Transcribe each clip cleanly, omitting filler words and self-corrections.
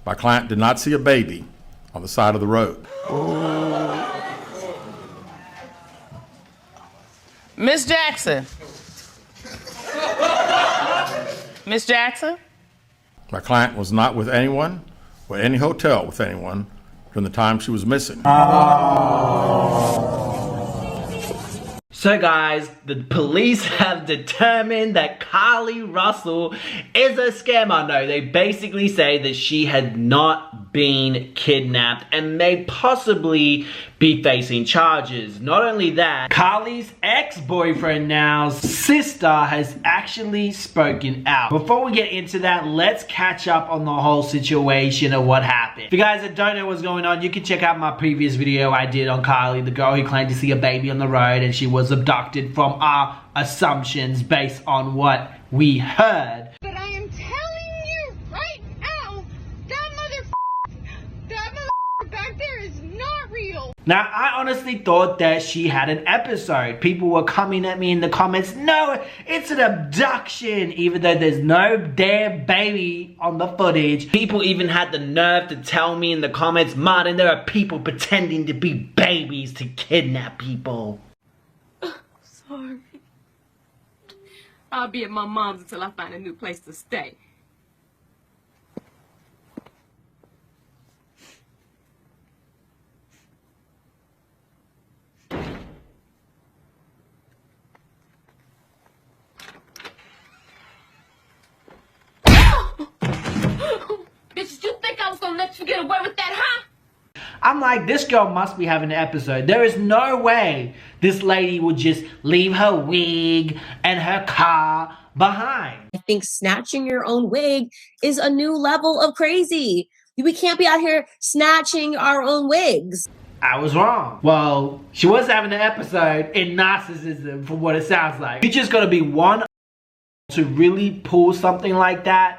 My client did not see a baby on the side of the road. Miss Jackson. Miss Jackson? My client was not with anyone or any hotel with anyone during the time she was missing. So guys, the police have determined that Carlee Russell is a scammer. No, they basically say that she had not been kidnapped and may possibly be facing charges. Not only that, Carlee's ex-boyfriend now's sister has actually spoken out. Before we get into that, let's catch up on the whole situation of what happened. If you guys that don't know what's going on, you can check out my previous video I did on Carlee, the girl who claimed to see a baby on the road and she was abducted from our assumptions based on what we heard. But I am telling you right now, that mother back there is not real. Now, I honestly thought that she had an episode. People were coming at me in the comments, no, it's an abduction, even though there's no damn baby on the footage. People even had the nerve to tell me in the comments, Martin, there are people pretending to be babies to kidnap people. Sorry. I'll be at my mom's until I find a new place to stay. Bitch, you think I was gonna let you get away with that, huh? I'm like, this girl must be having an episode. There is no way this lady would just leave her wig and her car behind. I think snatching your own wig is a new level of crazy. We can't be out here snatching our own wigs. I was wrong. Well, she was having an episode in narcissism from what it sounds like. You just gotta be one to really pull something like that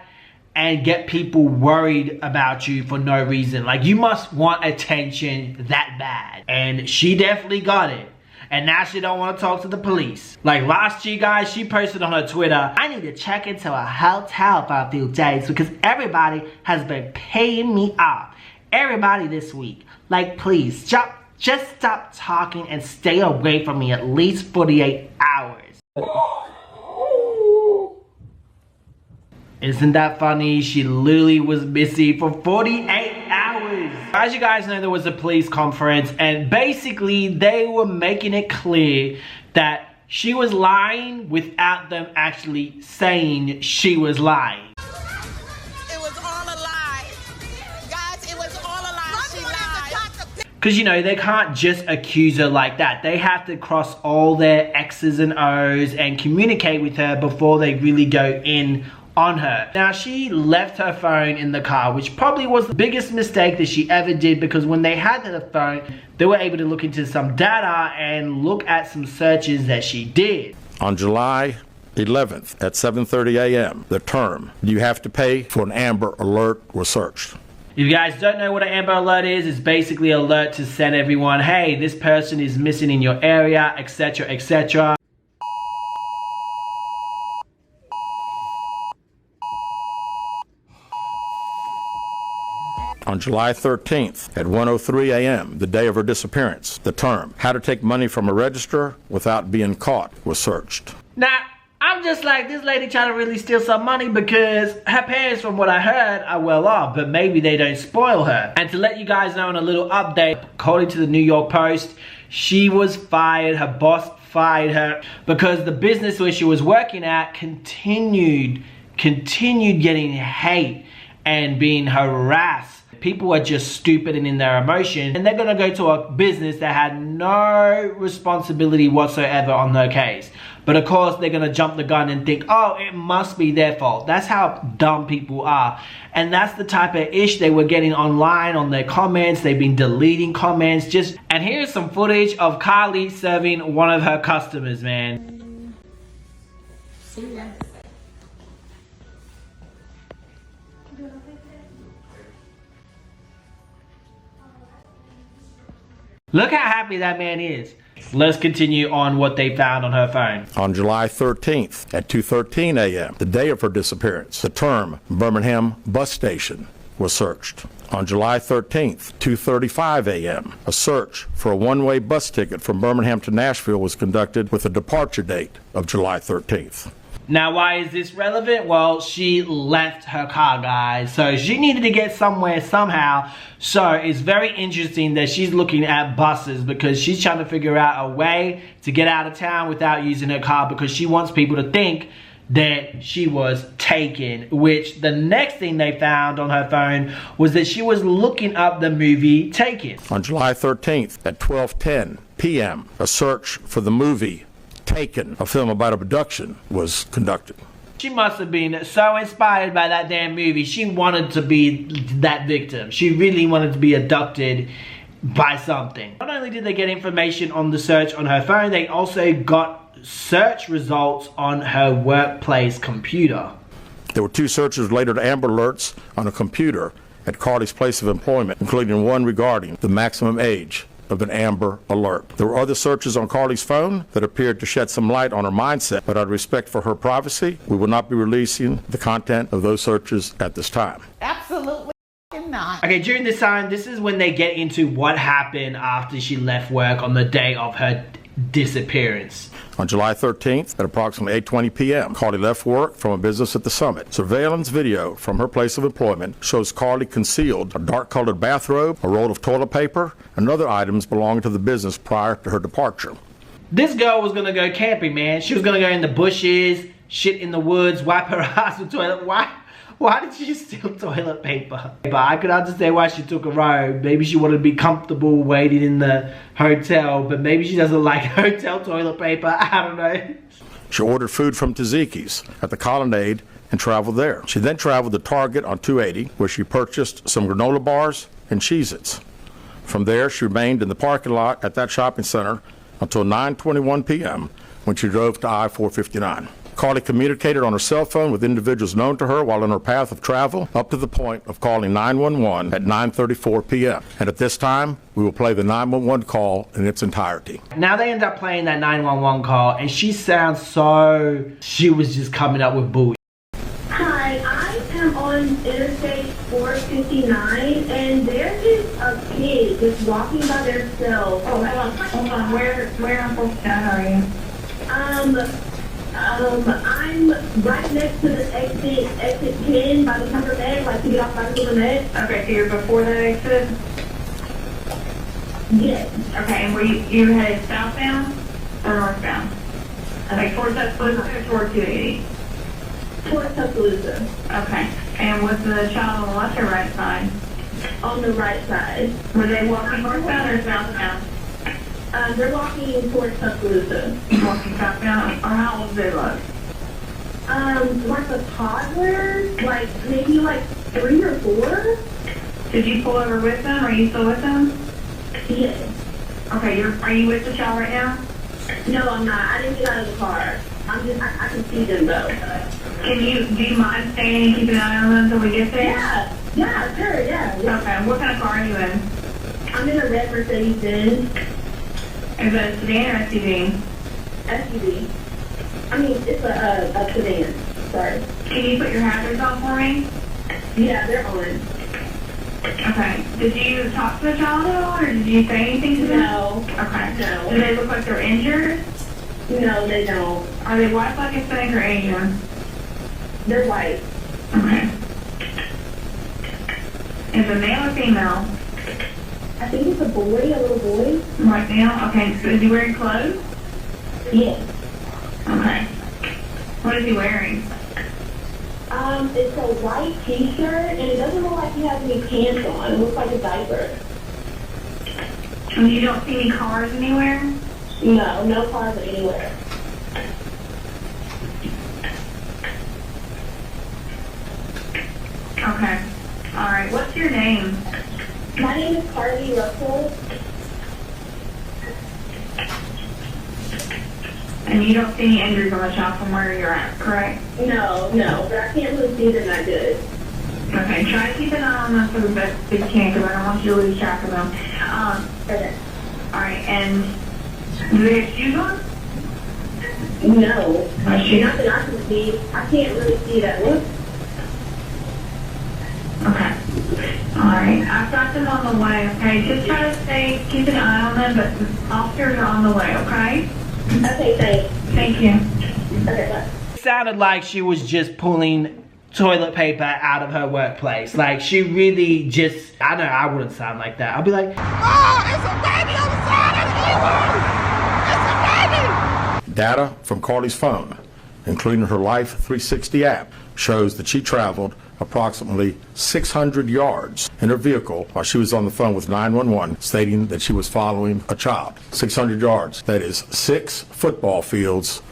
and get people worried about you for no reason. Like, you must want attention that bad. And she definitely got it. And now she don't want to talk to the police. Like last year, guys, she posted on her Twitter, I need to check into a hotel for a few days because everybody has been paying me off. Everybody this week. Like, please, just stop talking and stay away from me at least 48 hours. Isn't that funny? She literally was missing for 48 hours. As you guys know, there was a police conference and basically they were making it clear that she was lying without them actually saying she was lying. It was all a lie. Guys, it was all a lie. She lied. Because, you know, they can't just accuse her like that. They have to cross all their X's and O's and communicate with her before they really go in on her. Now, she left her phone in the car, which probably was the biggest mistake that she ever did, because when they had her phone, they were able to look into some data and look at some searches that she did. On July 11th at 7:30 a.m., the term, "Do you have to pay for an Amber Alert?" was searched. If you guys don't know what an Amber Alert is, it's basically an alert to send everyone, hey, this person is missing in your area, etc., etc. On July 13th at 1:03 a.m., the day of her disappearance, the term, "How to take money from a register without being caught," was searched. Now, I'm just like, this lady trying to really steal some money because her parents, from what I heard, are well off, but maybe they don't spoil her. And to let you guys know on a little update, according to the New York Post, she was fired, her boss fired her, because the business where she was working at continued getting hate and being harassed. People are just stupid and in their emotion, and they're gonna go to a business that had no responsibility whatsoever on their case. But of course, they're gonna jump the gun and think, oh, it must be their fault. That's how dumb people are. And that's the type of ish they were getting online on their comments. They've been deleting comments. And here's some footage of Carlee serving one of her customers, man. See ya. Look how happy that man is. Let's continue on what they found on her phone. On July 13th at 2:13 a.m., the day of her disappearance, the term Birmingham bus station was searched. On July 13th, 2:35 a.m., a search for a one-way bus ticket from Birmingham to Nashville was conducted with a departure date of July 13th. Now, why is this relevant? Well, she left her car, guys. So she needed to get somewhere somehow. So it's very interesting that she's looking at buses because she's trying to figure out a way to get out of town without using her car because she wants people to think that she was taken, which the next thing they found on her phone was that she was looking up the movie Taken. On July 13th at 12:10 p.m., a search for the movie Taken, a film about abduction, was conducted. She must have been so inspired by that damn movie. She wanted to be that victim. She really wanted to be abducted by something. Not only did they get information on the search on her phone, they also got search results on her workplace computer. There were 2 searches related to Amber Alerts on a computer at Carlee's place of employment, including one regarding the maximum age of an Amber Alert. There were other searches on Carlee's phone that appeared to shed some light on her mindset, but out of respect for her privacy, we will not be releasing the content of those searches at this time. Absolutely not. Okay, during this time, this is when they get into what happened after she left work on the day of her disappearance. On July 13th at approximately 8:20 p.m., Carlee left work from a business at the Summit. Surveillance video from her place of employment shows Carlee concealed a dark-colored bathrobe, a roll of toilet paper, and other items belonging to the business prior to her departure. This girl was gonna go camping, man. She was gonna go in the bushes, shit in the woods, wipe her ass with toilet. Why did she steal toilet paper? But I could understand why she took a robe. Maybe she wanted to be comfortable waiting in the hotel, but maybe she doesn't like hotel toilet paper. I don't know. She ordered food from Tzatziki's at the Colonnade and traveled there. She then traveled to Target on 280, where she purchased some granola bars and Cheez-Its. From there, she remained in the parking lot at that shopping center until 9:21 p.m. when she drove to I-459. Carlee communicated on her cell phone with individuals known to her while on her path of travel up to the point of calling 911 at 9:34 p.m. And at this time, we will play the 911 call in its entirety. Now they end up playing that 911 call and she sounds so... She was just coming up with bull. Hi, I am on Interstate 459 and there is a kid just walking by themselves. Oh, hold on. Where on 459 are you? I'm right next to the exit 10 by the Pepper Bed, like to get off by the Pepper Bed. Okay, so you're before that exit? Yes. Okay, and were you headed southbound or northbound? Like towards Tuscaloosa or towards 280? Towards Tuscaloosa. Okay, and was the child on the left or right side? On the right side. Were they walking northbound or southbound? They're walking towards Tuscaloosa. Walking southbound? Or how old do they look? Like a toddler, like maybe like 3 or 4. Did you pull over with them? Are you still with them? Yes. Okay, are you with the child right now? No, I'm not. I didn't get out of the car. I can see them though. Do you mind staying and keeping an eye on them until we get there? Yeah, sure, yeah. Okay, what kind of car are you in? I'm in a red Mercedes-Benz. Is that a sedan or SUV? SUV. I mean, it's a sedan. Sorry. Can you put your hazards on for me? Yeah, they're on. Okay. Did you talk to the child at all, or did you say anything to them? No. Okay. No. Do they look like they're injured? No, they don't. Are they white, like Hispanic, or Asian? They're white. Okay. Is it male or female? I think it's a boy, a little boy. Right now? Okay, so is he wearing clothes? Yes. Okay. What is he wearing? It's a white t-shirt, and it doesn't look like he has any pants on. It looks like a diaper. And you don't see any cars anywhere? No, no cars anywhere. Okay. Alright, what's your name? My name is Carlee Russell. And you don't see any injuries on the child from where you're at, correct? No, but I can't really see them that good. Okay, try to keep an eye on them for the best that you can, because I don't want you to lose track of them. Okay. Alright, and do they have shoes on? No. Not that I can see. I can't really see that. Look. Okay. Alright, I've got them on the way, okay? Just try to keep an eye on them, but the officers are on the way, okay? Okay, thanks. Thank you. Okay, bye. It sounded like she was just pulling toilet paper out of her workplace. Like, she really just, I know I wouldn't sound like that. I'd be like, Oh, it's a baby on the side of the it's a baby! Data from Carlee's phone, including her Life 360 app, shows that she traveled approximately 600 yards in her vehicle while she was on the phone with 911, stating that she was following a child. 600 yards. That is 6 football fields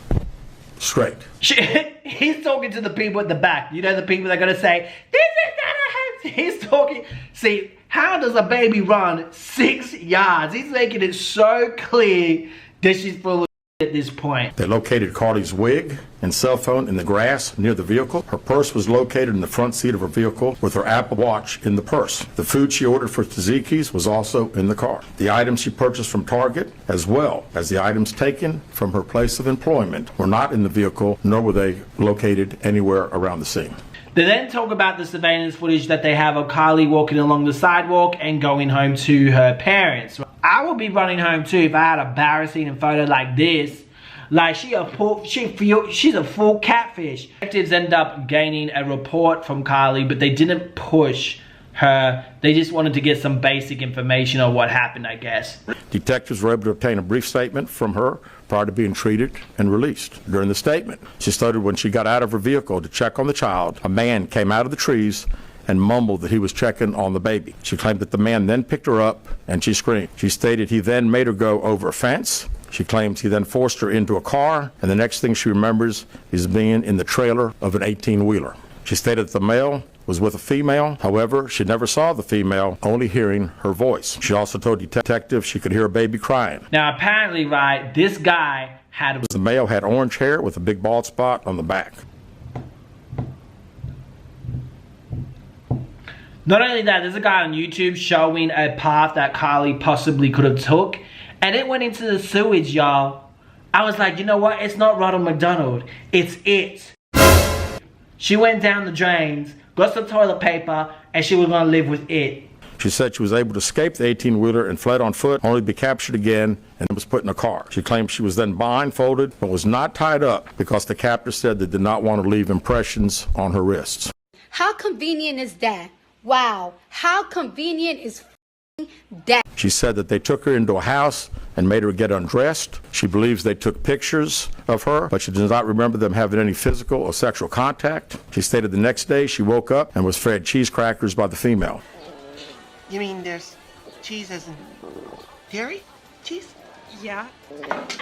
straight. He's talking to the people at the back. You know, the people that are going to say, this is not a house. He's talking. See, how does a baby run 6 yards? He's making it so clear that she's full of at this point. They located Carlee's wig and cell phone in the grass near the vehicle. Her purse was located in the front seat of her vehicle with her Apple Watch in the purse. The food she ordered for Tzatziki's was also in the car. The items she purchased from Target, as well as the items taken from her place of employment, were not in the vehicle, nor were they located anywhere around the scene. They then talk about the surveillance footage that they have of Carlee walking along the sidewalk and going home to her parents. I would be running home too if I had a embarrassing photo like this. Like, she's a full catfish. Detectives end up gaining a report from Carlee, but they didn't push her. They just wanted to get some basic information on what happened, I guess. Detectives were able to obtain a brief statement from her prior to being treated and released. During the statement, she stated when she got out of her vehicle to check on the child, a man came out of the trees and mumbled that he was checking on the baby. She claimed that the man then picked her up and she screamed. She stated he then made her go over a fence. She claims he then forced her into a car, and the next thing she remembers is being in the trailer of an 18-wheeler. She stated that the male was with a female. However, she never saw the female, only hearing her voice. She also told detectives she could hear a baby crying. Now, apparently, right, this guy had... The male had orange hair with a big bald spot on the back. Not only that, there's a guy on YouTube showing a path that Carlee possibly could have took, and it went into the sewage, y'all. I was like, you know what? It's not Ronald McDonald. It's it. She went down the drains, got some toilet paper, and she was going to live with it. She said she was able to escape the 18-wheeler and fled on foot, only to be captured again and was put in a car. She claimed she was then blindfolded, but was not tied up because the captor said they did not want to leave impressions on her wrists. How convenient is that? Wow, how convenient is that? She said that they took her into a house and made her get undressed. She believes they took pictures of her, but she does not remember them having any physical or sexual contact. She stated the next day she woke up and was fed cheese crackers by the female. You mean there's cheese as in dairy cheese? Yeah.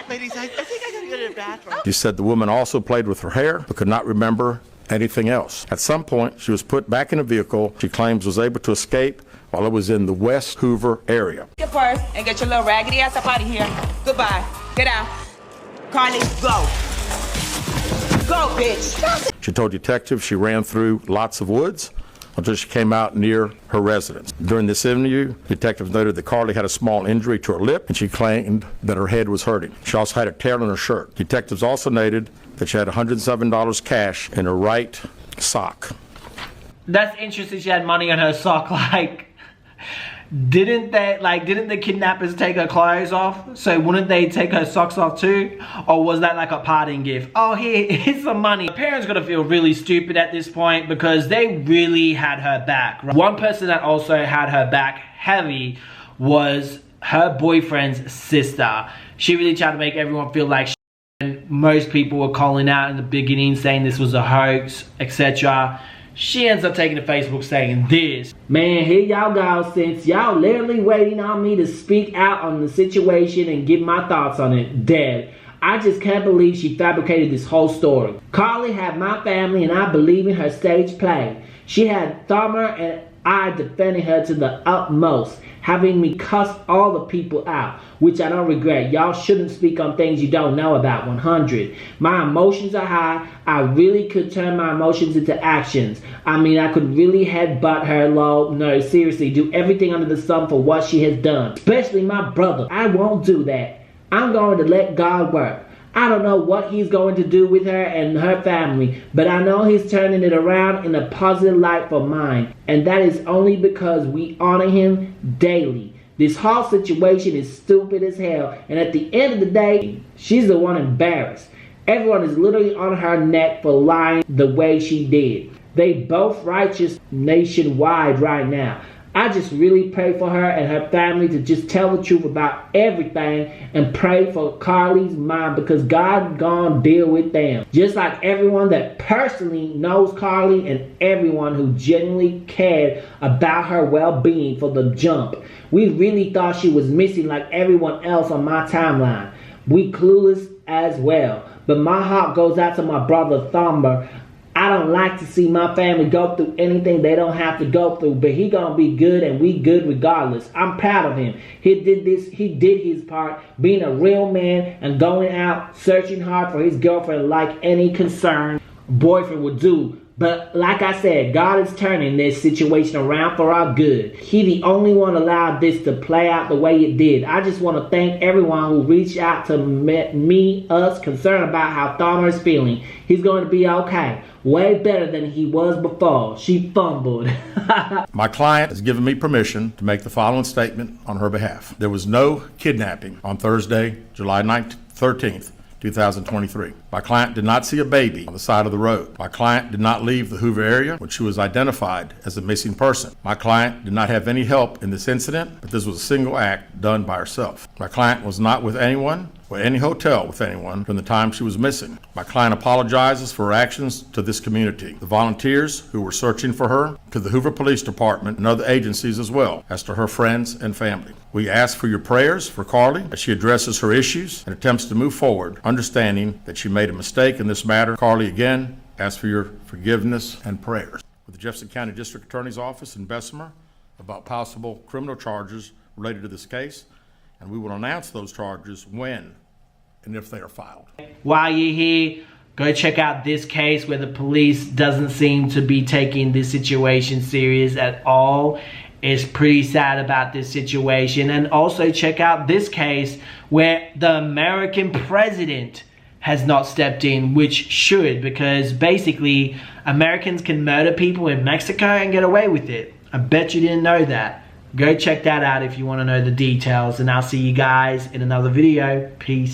Ladies, I think I gotta go to the bathroom. She said the woman also played with her hair, but could not remember anything else. At some point, she was put back in a vehicle she claims was able to escape while it was in the West Hoover area. Get your purse and get your little raggedy ass up out of here. Goodbye. Get out. Carlee, go. Go, bitch. She told detectives she ran through lots of woods until she came out near her residence. During this interview, detectives noted that Carlee had a small injury to her lip, and she claimed that her head was hurting. She also had a tear in her shirt. Detectives also noted that she had $107 cash in her right sock. That's interesting. She had money in her sock. Like, didn't the kidnappers take her clothes off? So wouldn't they take her socks off too? Or was that like a parting gift? Oh, here's some money. Her parents gotta feel really stupid at this point because they really had her back. One person that also had her back heavy was her boyfriend's sister. She really tried to make everyone feel like and most people were calling out in the beginning saying this was a hoax, etc. She ends up taking to Facebook saying this. Man, here y'all go, since y'all literally waiting on me to speak out on the situation and give my thoughts on it. Dead. I just can't believe she fabricated this whole story. Carlee had my family and I believe in her stage play. She had Thummer and I defending her to the utmost, having me cuss all the people out, which I don't regret. Y'all shouldn't speak on things you don't know about. 100. My emotions are high. I really could turn my emotions into actions. I mean, I could really headbutt her low. No, seriously, do everything under the sun for what she has done. Especially my brother. I won't do that. I'm going to let God work. I don't know what he's going to do with her and her family, but I know he's turning it around in a positive light for mine. And that is only because we honor him daily. This whole situation is stupid as hell. And at the end of the day, she's the one embarrassed. Everyone is literally on her neck for lying the way she did. They both righteous nationwide right now. I just really pray for her and her family to just tell the truth about everything and pray for Carlee's mom, because God gonna deal with them. Just like everyone that personally knows Carlee and everyone who genuinely cared about her well-being for the jump. We really thought she was missing like everyone else on my timeline. We clueless as well. But my heart goes out to my brother Thumber. I don't like to see my family go through anything they don't have to go through, but he gonna be good and we good regardless. I'm proud of him. He did his part, being a real man and going out searching hard for his girlfriend like any concerned boyfriend would do. But like I said, God is turning this situation around for our good. He the only one allowed this to play out the way it did. I just want to thank everyone who reached out to us, concerned about how Thumber is feeling. He's going to be okay. Way better than he was before. She fumbled. My client has given me permission to make the following statement on her behalf. There was no kidnapping on Thursday, July 13th, 2023. My client did not see a baby on the side of the road. My client did not leave the Hoover area when she was identified as a missing person. My client did not have any help in this incident, but this was a single act done by herself. My client was not with anyone or any hotel with anyone from the time she was missing. My client apologizes for her actions to this community, the volunteers who were searching for her, to the Hoover Police Department and other agencies, as well as to her friends and family. We ask for your prayers for Carlee as she addresses her issues and attempts to move forward, understanding that she made a mistake in this matter. Carlee, again, asks for your forgiveness and prayers. With the Jefferson County District Attorney's Office in Bessemer about possible criminal charges related to this case, and we will announce those charges when and if they are filed. While you're here, go check out this case where the police doesn't seem to be taking this situation serious at all. It's pretty sad about this situation. And also check out this case where the American president has not stepped in, which should, because basically Americans can murder people in Mexico and get away with it. I bet you didn't know that. Go check that out if you want to know the details, and I'll see you guys in another video. Peace.